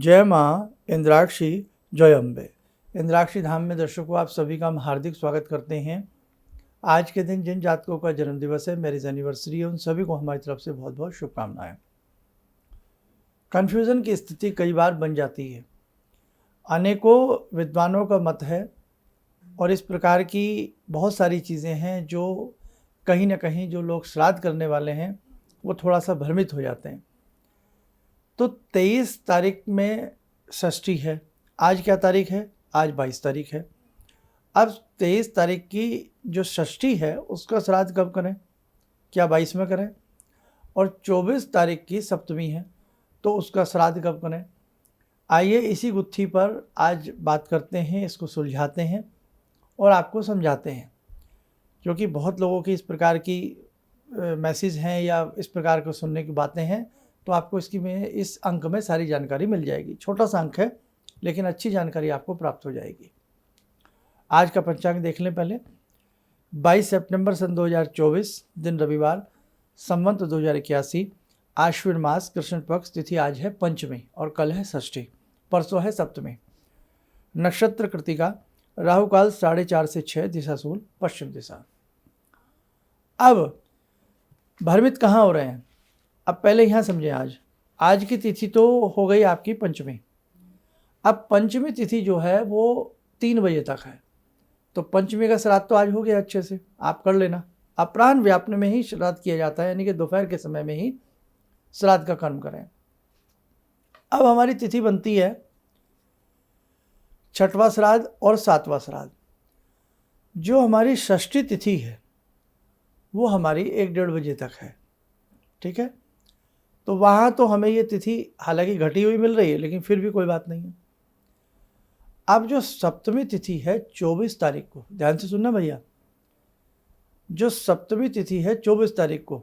जय माँ इंद्राक्षी, जय अम्बे। इंद्राक्षी धाम में दर्शकों आप सभी का हम हार्दिक स्वागत करते हैं। आज के दिन जिन जातकों का जन्मदिवस है, मैरिज एनिवर्सरी है, उन सभी को हमारी तरफ से बहुत बहुत शुभकामनाएं। कन्फ्यूज़न की स्थिति कई बार बन जाती है। अनेकों विद्वानों का मत है और इस प्रकार की बहुत सारी चीज़ें हैं जो कहीं ना कहीं जो लोग श्राद्ध करने वाले हैं वो थोड़ा सा भ्रमित हो जाते हैं। तो 23 तारीख में षष्ठी है। आज क्या तारीख है? आज 22 तारीख है। अब 23 तारीख की जो षष्ठी है उसका श्राद्ध कब करें? क्या 22 में करें? और 24 तारीख की सप्तमी है तो उसका श्राद्ध कब करें? आइए इसी गुत्थी पर आज बात करते हैं, इसको सुलझाते हैं और आपको समझाते हैं, क्योंकि बहुत लोगों की इस प्रकार की मैसेज हैं या इस प्रकार को सुनने की बातें हैं, तो आपको इसकी में इस अंक में सारी जानकारी मिल जाएगी। छोटा सा अंक है लेकिन अच्छी जानकारी आपको प्राप्त हो जाएगी। आज का पंचांग देख लें पहले। 22 सितंबर सन 2024, दिन रविवार, संवत 2081, आश्विन मास, कृष्ण पक्ष, तिथि आज है पंचमी और कल है षष्ठी, परसों है सप्तमी। नक्षत्र कृतिका, राहु काल 4:30 से 6, दिशा सूल पश्चिम दिशा। अब भ्रमित कहाँ हो रहे हैं? अब पहले यहाँ समझें। आज की तिथि तो हो गई आपकी पंचमी। अब पंचमी तिथि जो है वो 3 बजे तक है, तो पंचमी का श्राद्ध तो आज हो गया, अच्छे से आप कर लेना। अपराह्न व्यापन में ही श्राद्ध किया जाता है, यानी कि दोपहर के समय में ही श्राद्ध का कर्म करें। अब हमारी तिथि बनती है 6वां श्राद्ध और 7वां श्राद्ध। जो हमारी षष्ठी तिथि है वो हमारी 1-1:30 बजे तक है, ठीक है। तो वहाँ तो हमें ये तिथि हालांकि घटी हुई मिल रही है, लेकिन फिर भी कोई बात नहीं है। अब जो सप्तमी तिथि है 24 तारीख को, ध्यान से सुनना भैया, जो सप्तमी तिथि है 24 तारीख को,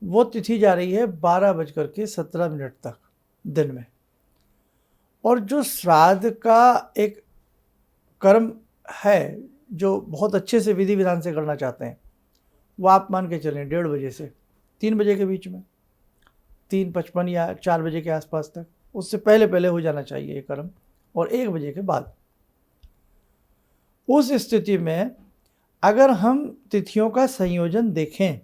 वो तिथि जा रही है 12:17 तक दिन में। और जो श्राद्ध का एक कर्म है जो बहुत अच्छे से विधि विधान से करना चाहते हैं, वो आप मान के चलें 1:30 बजे से 3 बजे के बीच में, 3:55 या 4 बजे के आसपास तक। उससे पहले पहले हो जाना चाहिए ये कर्म, और 1 बजे के बाद। उस स्थिति में अगर हम तिथियों का संयोजन देखें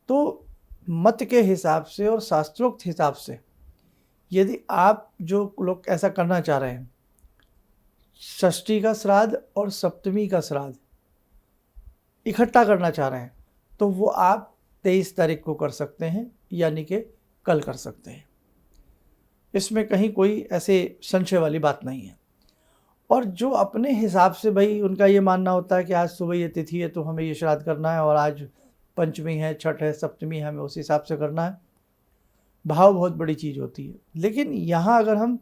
तो मत के हिसाब से और शास्त्रोक्त हिसाब से, यदि आप जो लोग ऐसा करना चाह रहे हैं, षष्ठी का श्राद्ध और सप्तमी का श्राद्ध इकट्ठा करना चाह रहे हैं, तो वो आप 23 तारीख को कर सकते हैं, यानी कि कल कर सकते हैं। इसमें कहीं कोई ऐसे संशय वाली बात नहीं है। और जो अपने हिसाब से भाई उनका ये मानना होता है कि आज सुबह ये तिथि है तो हमें ये श्राद्ध करना है, और आज पंचमी है, छठ है, सप्तमी है, हमें उस हिसाब से करना है। भाव बहुत बड़ी चीज़ होती है। लेकिन यहाँ अगर हम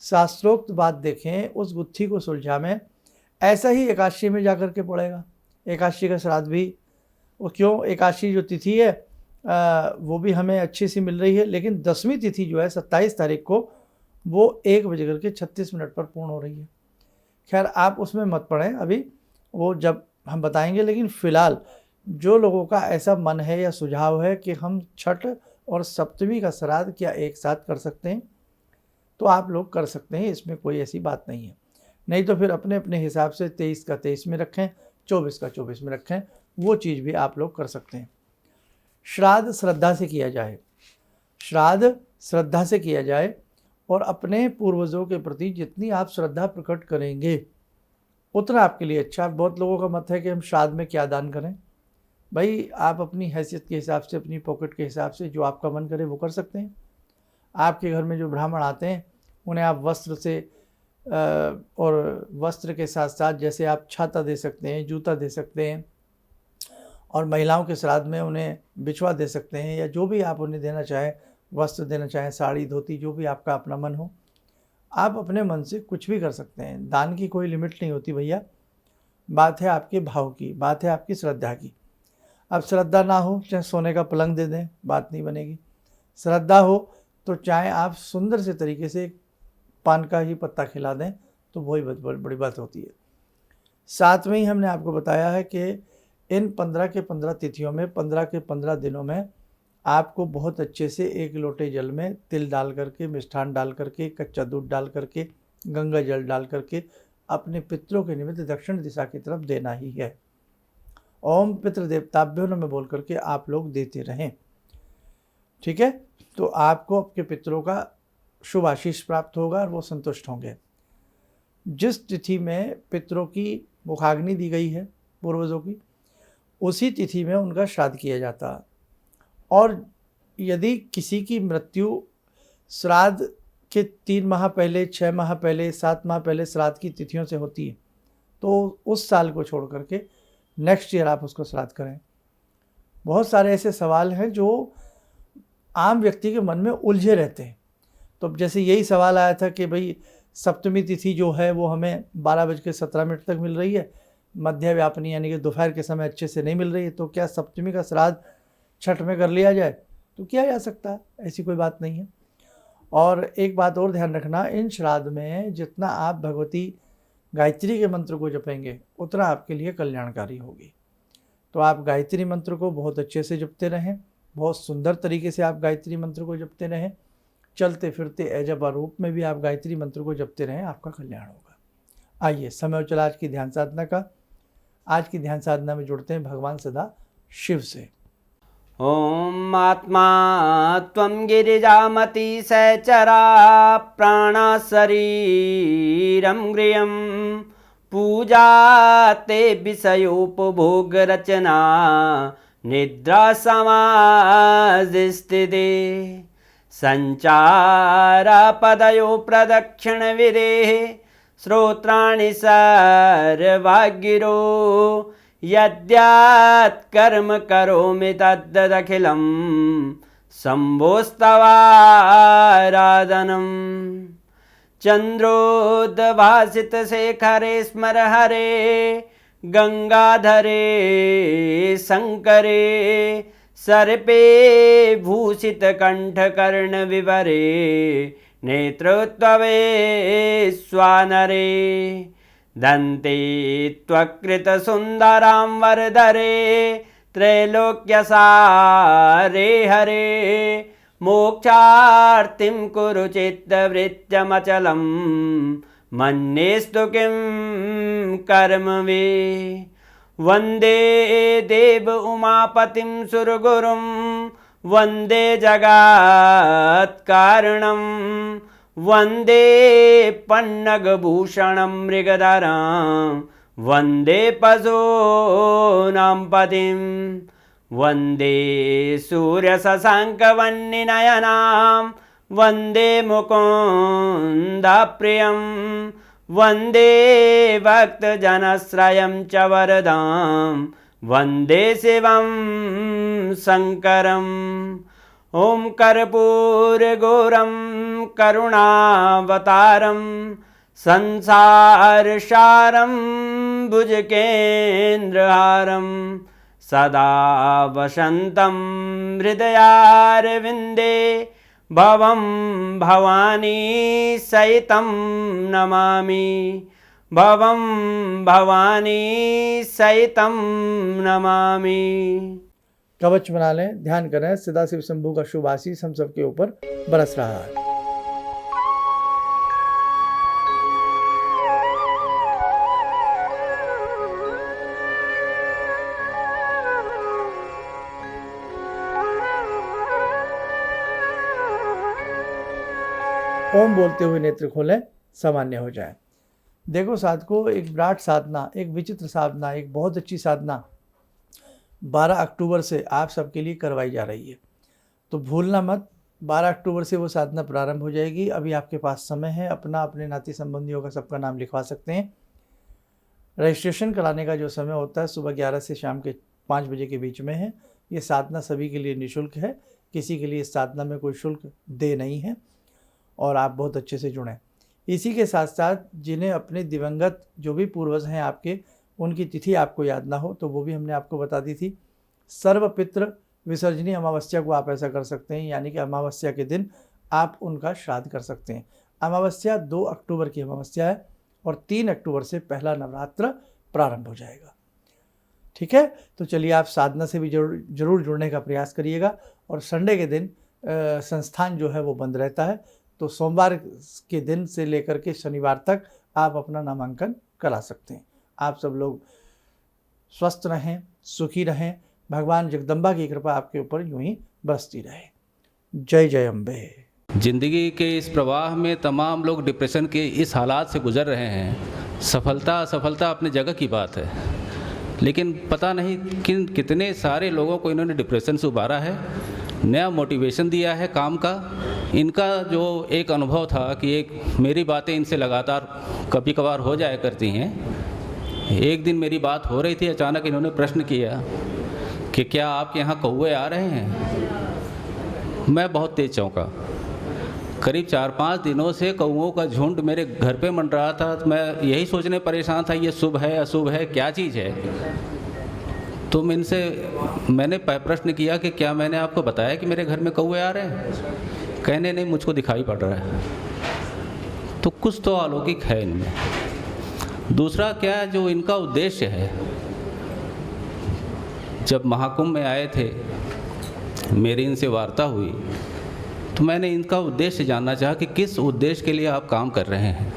शास्त्रोक्त बात देखें, उस गुत्थी को सुलझा में, ऐसा ही एकादशी में जाकर के पड़ेगा। एकादशी का श्राद्ध भी, वो क्यों, एकादशी जो तिथि है वो भी हमें अच्छी सी मिल रही है, लेकिन 10वीं तिथि जो है 27 तारीख को, वो 1:36 पर पूर्ण हो रही है। खैर आप उसमें मत पड़ें, अभी वो जब हम बताएंगे। लेकिन फ़िलहाल जो लोगों का ऐसा मन है या सुझाव है कि हम छठ और सप्तमी का श्राद्ध क्या एक साथ कर सकते हैं, तो आप लोग कर सकते हैं, इसमें कोई ऐसी बात नहीं है। नहीं तो फिर अपने अपने हिसाब से 23 का 23 में रखें, 24 का 24 में रखें, वो चीज़ भी आप लोग कर सकते हैं। श्राद्ध श्रद्धा से किया जाए, श्राद्ध श्रद्धा से किया जाए, और अपने पूर्वजों के प्रति जितनी आप श्रद्धा प्रकट करेंगे उतना आपके लिए अच्छा। बहुत लोगों का मत है कि हम श्राद्ध में क्या दान करें। भाई आप अपनी हैसियत के हिसाब से, अपनी पॉकेट के हिसाब से जो आपका मन करे वो कर सकते हैं। आपके घर में जो ब्राह्मण आते हैं उन्हें आप वस्त्र से और वस्त्र के साथ साथ जैसे आप छाता दे सकते हैं, जूता दे सकते हैं, और महिलाओं के श्राद्ध में उन्हें बिछवा दे सकते हैं, या जो भी आप उन्हें देना चाहें, वस्त्र देना चाहें, साड़ी, धोती, जो भी आपका अपना मन हो, आप अपने मन से कुछ भी कर सकते हैं। दान की कोई लिमिट नहीं होती भैया। बात है आपके भाव की, बात है आपकी श्रद्धा की। अब श्रद्धा ना हो, चाहे सोने का पलंग दे दें, बात नहीं बनेगी। श्रद्धा हो तो चाहे आप सुंदर से तरीके से पान का ही पत्ता खिला दें, तो वही बड़ी बात होती है। साथ में ही हमने आपको बताया है कि इन 15 के 15 तिथियों में, 15 के 15 दिनों में आपको बहुत अच्छे से 1 लोटे जल में तिल डाल करके, मिष्ठान डाल करके, कच्चा दूध डाल करके, गंगा जल डाल करके अपने पितरों के निमित्त दक्षिण दिशा की तरफ देना ही है। ओम पितृ देवताभ्यो नमः बोल करके आप लोग देते रहें। ठीक है, तो आपको आपके पितरों का शुभ आशीष प्राप्त होगा और वो संतुष्ट होंगे। जिस तिथि में पितरों की मुखाग्नि दी गई है पूर्वजों की, उसी तिथि में उनका श्राद्ध किया जाता है। और यदि किसी की मृत्यु श्राद्ध के 3 माह पहले, 6 माह पहले, 7 माह पहले श्राद्ध की तिथियों से होती है, तो उस साल को छोड़ करके नेक्स्ट ईयर आप उसको श्राद्ध करें। बहुत सारे ऐसे सवाल हैं जो आम व्यक्ति के मन में उलझे रहते हैं। तो जैसे यही सवाल आया था कि भाई सप्तमी तिथि जो है वो हमें 12:17 तक मिल रही है, मध्य व्यापनी यानी कि दोपहर के समय अच्छे से नहीं मिल रही है, तो क्या सप्तमी का श्राद्ध छठ में कर लिया जाए? तो किया जा सकता है, ऐसी कोई बात नहीं है। और एक बात और ध्यान रखना, इन श्राद्ध में जितना आप भगवती गायत्री के मंत्र को जपेंगे उतना आपके लिए कल्याणकारी होगी। तो आप गायत्री मंत्र को बहुत अच्छे से जपते रहें, बहुत सुंदर तरीके से आप गायत्री मंत्र को जपते रहें। चलते फिरते एजबा रूप में भी आप गायत्री मंत्र को जपते रहें, आपका कल्याण होगा। आइए समय चला आज की ध्यान साधना का। आज की ध्यान साधना में जुड़ते हैं भगवान सदा शिव से। ओम आत्मा त्वं गिरिजामति सहचरा प्राणा शरीरं गृहं पूजा ते विषयोपभोग रचना निद्रा समाधिस्थिते संचारा पदयो प्रदक्षिण विदेः श्रोत्राणि सर्वागिरो यद्यात् कर्म करोमि तद्दखिलं शम्भोस्तवाराधनम् चन्द्रोद्भासितशेखरे स्मर हरे गंगाधरे शंकरे सर्पे भूषितकण्ठकर्णविवरे नेत्रोत्तवे स्वानरे दन्ते त्वकृतसुन्दरां वरदरे त्रैलोक्यसारे हरे मोक्षार्तिं कुरु चित्तवृत्त्यमचलं मन्येस्तु किं कर्म वे वन्दे देव उमापतिं सुरगुरुं वन्दे जगत्कारणं वन्दे पन्नगभूषणं मृगधरं वन्दे पशूनां पतिं वन्दे सूर्यशशाङ्कवह्निनयनां वन्दे मुकुन्दप्रियं वन्दे भक्तजनश्रयं च वरदां वन्दे शिवं शङ्करम् ॐ कर्पूरगौरं करुणावतारं संसारसारं भुजगेन्द्रहारं सदा वसन्तं हृदयारविन्दे भवं भवानी सहितं नमामि भवं भवानी सहितं नमामि। कवच बना लें, ध्यान करें, सदाशिव शंभू का शुभ आशीष हम सबके ऊपर बरस रहा है। ओम बोलते हुए नेत्र खोलें, सामान्य हो जाए। देखो साधकों, एक विराट साधना, एक विचित्र साधना, एक बहुत अच्छी साधना 12 अक्टूबर से आप सबके लिए करवाई जा रही है। तो भूलना मत, 12 अक्टूबर से वो साधना प्रारंभ हो जाएगी। अभी आपके पास समय है, अपने नाती संबंधियों का सबका नाम लिखवा सकते हैं। रजिस्ट्रेशन कराने का जो समय होता है सुबह 11 से शाम के 5 बजे के बीच में है। ये साधना सभी के लिए निःशुल्क है, किसी के लिए इस साधना में कोई शुल्क दे नहीं है और आप बहुत अच्छे से जुड़ें। इसी के साथ साथ जिन्हें अपने दिवंगत जो भी पूर्वज हैं आपके, उनकी तिथि आपको याद ना हो तो वो भी हमने आपको बता दी थी। सर्वपितृ विसर्जनी अमावस्या को आप ऐसा कर सकते हैं, यानी कि अमावस्या के दिन आप उनका श्राद्ध कर सकते हैं। अमावस्या 2 अक्टूबर की अमावस्या है और 3 अक्टूबर से पहला नवरात्र प्रारंभ हो जाएगा। ठीक है, तो चलिए आप साधना से भी जरूर जुड़ने का प्रयास करिएगा। और संडे के दिन संस्थान जो है वो बंद रहता है, तो सोमवार के दिन से लेकर के शनिवार तक आप अपना नामांकन करा सकते हैं। आप सब लोग स्वस्थ रहें, सुखी रहें, भगवान जगदम्बा की कृपा आपके ऊपर यूं ही बरसती रहे। जय जय अम्बे। जिंदगी के इस प्रवाह में तमाम लोग डिप्रेशन के इस हालात से गुजर रहे हैं। सफलता असफलता अपनी जगह की बात है, लेकिन पता नहीं कितने सारे लोगों को इन्होंने डिप्रेशन से उबारा है, नया मोटिवेशन दिया है काम का। इनका जो एक अनुभव था कि एक मेरी बातें इनसे लगातार कभी कभार हो जाया करती हैं। एक दिन मेरी बात हो रही थी, अचानक इन्होंने प्रश्न किया कि क्या आपके यहाँ कौवे आ रहे हैं। मैं बहुत तेज चौंका। करीब 4-5 दिनों से कौवों का झुंड मेरे घर पे मंडरा था। तो मैं यही सोचने परेशान था, ये शुभ है अशुभ है, क्या चीज़ है। तो मैंने प्रश्न किया कि क्या मैंने आपको बताया कि मेरे घर में कौवे आ रहे हैं। कहने नहीं, मुझको दिखाई पड़ रहा है। तो कुछ तो अलौकिक है इनमें। दूसरा क्या, जो इनका उद्देश्य है, जब महाकुंभ में आए थे, मेरी इनसे वार्ता हुई, तो मैंने इनका उद्देश्य जानना चाहा कि किस उद्देश्य के लिए आप काम कर रहे हैं।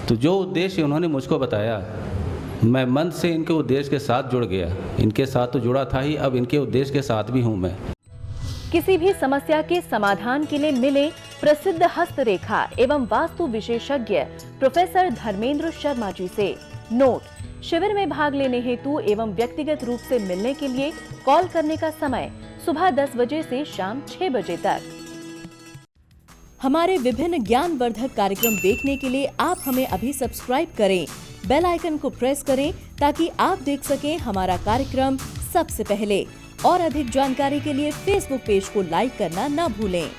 तो जो उद्देश्य उन्होंने मुझको बताया, मैं मन से इनके उद्देश्य के साथ जुड़ गया। इनके साथ तो जुड़ा था ही, अब इनके उद्देश्य के साथ भी हूँ मैं। किसी भी समस्या के समाधान के लिए मिले प्रसिद्ध हस्तरेखा एवं वास्तु विशेषज्ञ प्रोफेसर धर्मेंद्र शर्मा जी से। नोट: शिविर में भाग लेने हेतु एवं व्यक्तिगत रूप से मिलने के लिए कॉल करने का समय सुबह 10 बजे से शाम 6 बजे तक। हमारे विभिन्न ज्ञानवर्धक कार्यक्रम देखने के लिए आप हमें अभी सब्सक्राइब करें, बेल आइकन को प्रेस करें ताकि आप देख सकें हमारा कार्यक्रम सबसे पहले। और अधिक जानकारी के लिए फेसबुक पेज को लाइक करना न भूलें।